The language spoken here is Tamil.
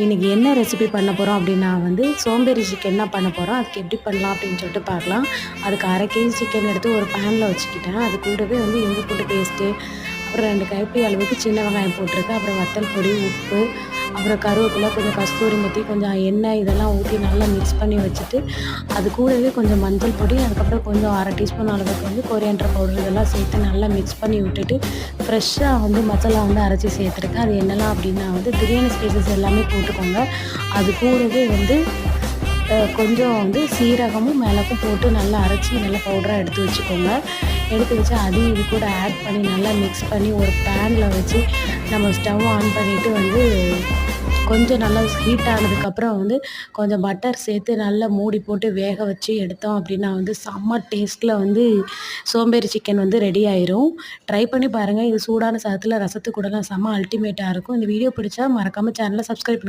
இன்றைக்கி என்ன ரெசிபி பண்ண போகிறோம் அப்படின்னா சோம்பேறி சிக்கன் தான் பண்ண போகிறோம். அதுக்கு எப்படி பண்ணலாம் அப்படின்னு சொல்லிட்டு பார்க்கலாம். அதுக்கு 1/2 கேஜி சிக்கன் எடுத்து ஒரு பேனில் வச்சுக்கிட்டேன். அது கூடவே இஞ்சி பூண்டு பேஸ்ட்டு, அப்புறம் 2 கைப்பிடி அளவுக்கு சின்ன வெங்காயம் போட்டிருக்கேன். அப்புறம் வத்தல் பொடி, உப்பு, அப்புறம் கருவேப்பிலை, கொஞ்சம் கஸ்தூரி மெத்தி, கொஞ்சம் எண்ணெய் இதெல்லாம் ஊற்றி நல்லா மிக்ஸ் பண்ணி வச்சுட்டு, அது கூடவே கொஞ்சம் மஞ்சள் பொடி, அதுக்கப்புறம் கொஞ்சம் 1/2 டீஸ்பூன் அளவுக்கு கொரியாண்டர் பவுடர் இதெல்லாம் சேர்த்து நல்லா மிக்ஸ் பண்ணி விட்டுட்டு, ஃப்ரெஷ்ஷாக மசாலா அரைச்சி சேர்த்துருக்கேன். அது என்னெல்லாம் அப்படின்னா பிரியாணி ஸ்பைசஸ் எல்லாமே போட்டுக்கோங்க. அது கூடவே கொஞ்சம் சீரகமும் மிளகும் போட்டு நல்லா அரைச்சி நல்லா பவுடராக எடுத்து வச்சுக்கோங்க. எடுத்து வச்சு அதையும் இது கூட ஆட் பண்ணி நல்லா மிக்ஸ் பண்ணி ஒரு பேனில் வச்சு நம்ம ஸ்டவ் ஆன் பண்ணிவிட்டு கொஞ்சம் நல்லா ஹீட் ஆனதுக்கப்புறம் கொஞ்சம் பட்டர் சேர்த்து நல்லா மூடி போட்டு வேக வச்சு எடுத்தோம் அப்படின்னா செம்ம டேஸ்ட்டில் சோம்பேறி சிக்கன் ரெடி ஆயிரும். ட்ரை பண்ணி பாருங்கள். இது சூடான சாதத்தில் ரசத்து கூடலாம் செம்ம அல்டிமேட்டாக இருக்கும். இந்த வீடியோ பிடிச்சா மறக்காமல் சேனலை சப்ஸ்கிரைப் பண்ணுங்கள்.